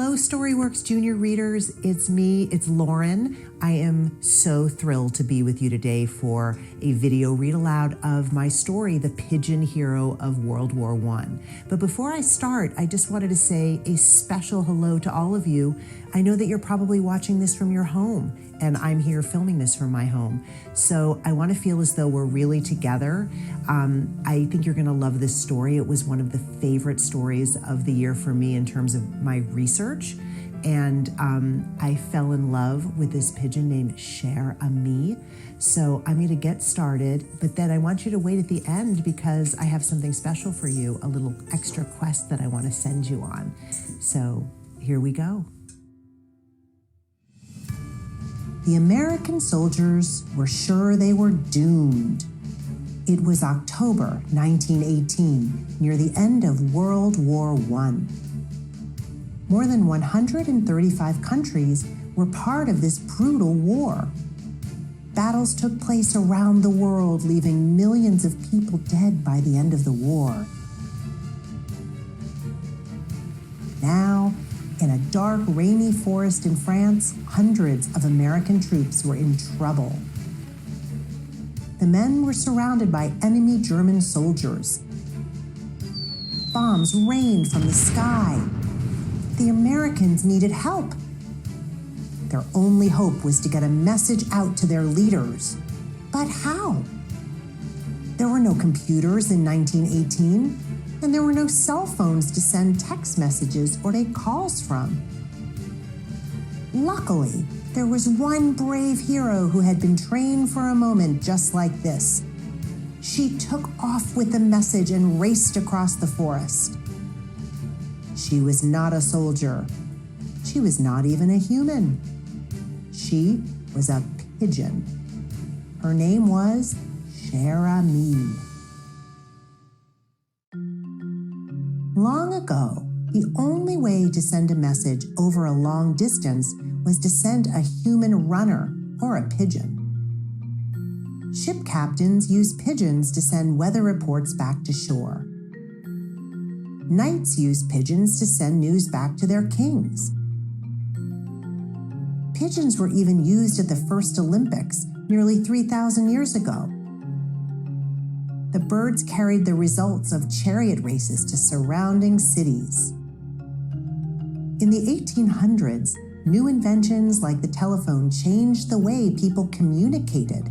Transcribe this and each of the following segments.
Hello, Storyworks Junior readers. It's me, it's Lauren. I am so thrilled to be with you today for a video read aloud of my story, The Pigeon Hero of World War I. But before I start, I just wanted to say a special hello to all of you. I know that you're probably watching this from your home, and I'm here filming this from my home. So I want to feel as though we're really together. I think you're going to love this story. It was one of the favorite stories of the year for me in terms of my research. And I fell in love with this pigeon named Cher Ami. So I'm going to get started, but then I want you to wait at the end because I have something special for you, a little extra quest that I want to send you on. So here we go. The American soldiers were sure they were doomed. It was October 1918, near the end of World War I. More than 135 countries were part of this brutal war. Battles took place around the world, leaving millions of people dead by the end of the war. Now, in a dark, rainy forest in France, hundreds of American troops were in trouble. The men were surrounded by enemy German soldiers. Bombs rained from the sky. The Americans needed help. Their only hope was to get a message out to their leaders. But how? There were no computers in 1918, and there were no cell phones to send text messages or take calls from. Luckily, there was one brave hero who had been trained for a moment just like this. She took off with the message and raced across the forest. She was not a soldier. She was not even a human. She was a pigeon. Her name was Cher Ami. Long ago, the only way to send a message over a long distance was to send a human runner or a pigeon. Ship captains used pigeons to send weather reports back to shore. Knights used pigeons to send news back to their kings. Pigeons were even used at the first Olympics nearly 3,000 years ago. The birds carried the results of chariot races to surrounding cities. In the 1800s, new inventions like the telephone changed the way people communicated.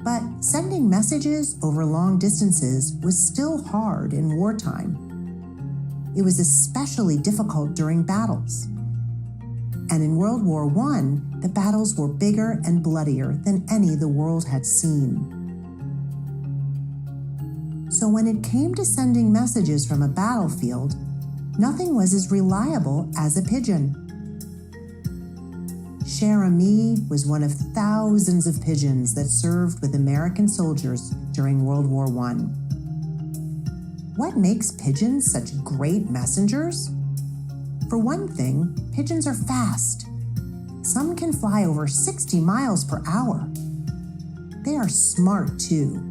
But sending messages over long distances was still hard in wartime. It was especially difficult during battles. And in World War I, the battles were bigger and bloodier than any the world had seen. So when it came to sending messages from a battlefield, nothing was as reliable as a pigeon. Cher Ami was one of thousands of pigeons that served with American soldiers during World War I. What makes pigeons such great messengers? For one thing, pigeons are fast. Some can fly over 60 miles per hour. They are smart too.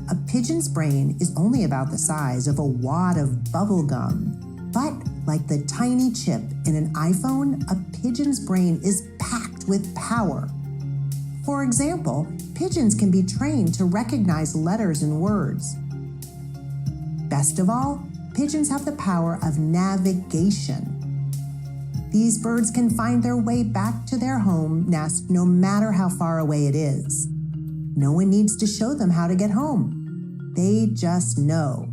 A pigeon's brain is only about the size of a wad of bubble gum. But like the tiny chip in an iPhone, a pigeon's brain is packed with power. For example, pigeons can be trained to recognize letters and words. Best of all, pigeons have the power of navigation. These birds can find their way back to their home nest no matter how far away it is. No one needs to show them how to get home. They just know.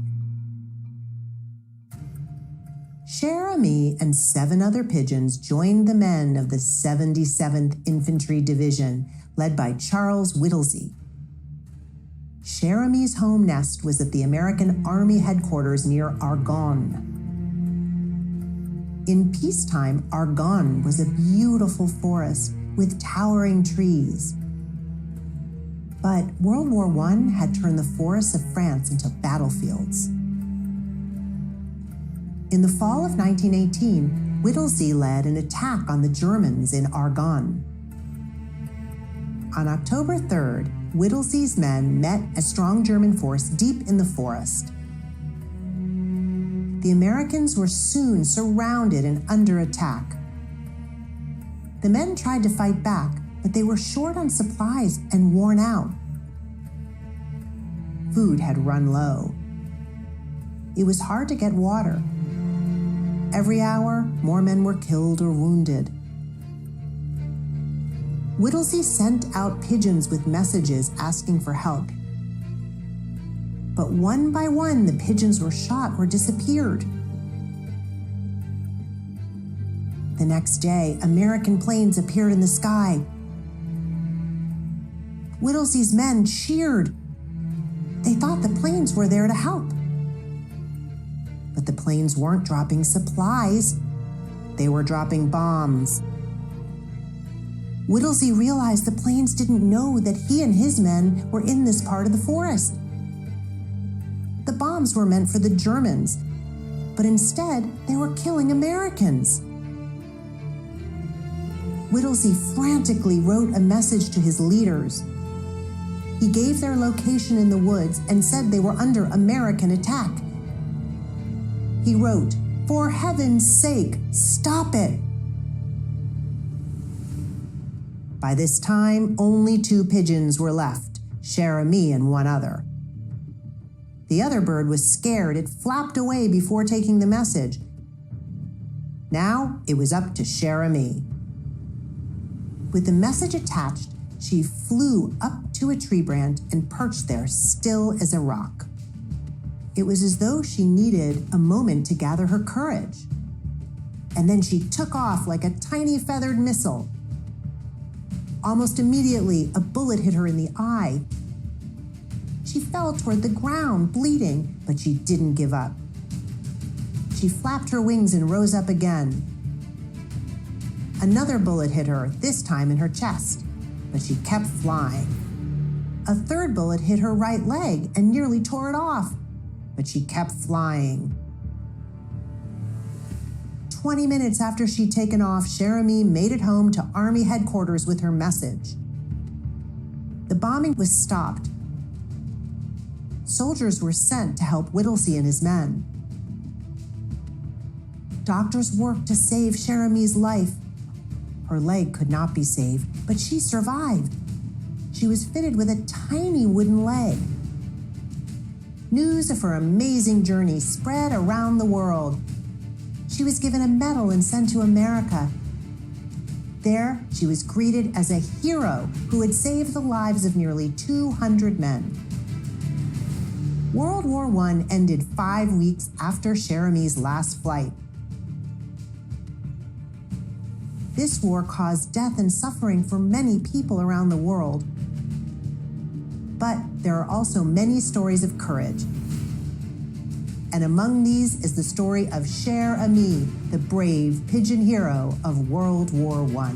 Cher Ami and 7 other pigeons joined the men of the 77th Infantry Division, led by Charles Whittlesey. Cher Ami's home nest was at the American Army headquarters near Argonne. In peacetime, Argonne was a beautiful forest with towering trees. But World War I had turned the forests of France into battlefields. In the fall of 1918, Whittlesey led an attack on the Germans in Argonne. On October 3rd, Whittlesey's men met a strong German force deep in the forest. The Americans were soon surrounded and under attack. The men tried to fight back, but they were short on supplies and worn out. Food had run low. It was hard to get water. Every hour, more men were killed or wounded. Whittlesey sent out pigeons with messages asking for help. But one by one, the pigeons were shot or disappeared. The next day, American planes appeared in the sky. Whittlesey's men cheered. They thought the planes were there to help. But the planes weren't dropping supplies. They were dropping bombs. Whittlesey realized the planes didn't know that he and his men were in this part of the forest. The bombs were meant for the Germans, but instead they were killing Americans. Whittlesey frantically wrote a message to his leaders. He gave their location in the woods and said they were under American attack. He wrote, "For heaven's sake, stop it." By this time, only 2 pigeons were left, Cher-ami and one other. The other bird was scared. It flapped away before taking the message. Now it was up to Cher-ami. With the message attached, she flew up to a tree branch and perched there, still as a rock. It was as though she needed a moment to gather her courage. And then she took off like a tiny feathered missile. Almost immediately, a bullet hit her in the eye. She fell toward the ground, bleeding, but she didn't give up. She flapped her wings and rose up again. Another bullet hit her, this time in her chest, but she kept flying. A third bullet hit her right leg and nearly tore it off, but she kept flying. 20 minutes after she'd taken off, Cher-ami made it home to Army headquarters with her message. The bombing was stopped. Soldiers were sent to help Whittlesey and his men. Doctors worked to save Cher-ami's life. Her leg could not be saved, but she survived. She was fitted with a tiny wooden leg. News of her amazing journey spread around the world. She was given a medal and sent to America. There, she was greeted as a hero who had saved the lives of nearly 200 men. World War I ended 5 weeks after Cher-ami's last flight. This war caused death and suffering for many people around the world. But there are also many stories of courage. And among these is the story of Cher-ami, the brave pigeon hero of World War I.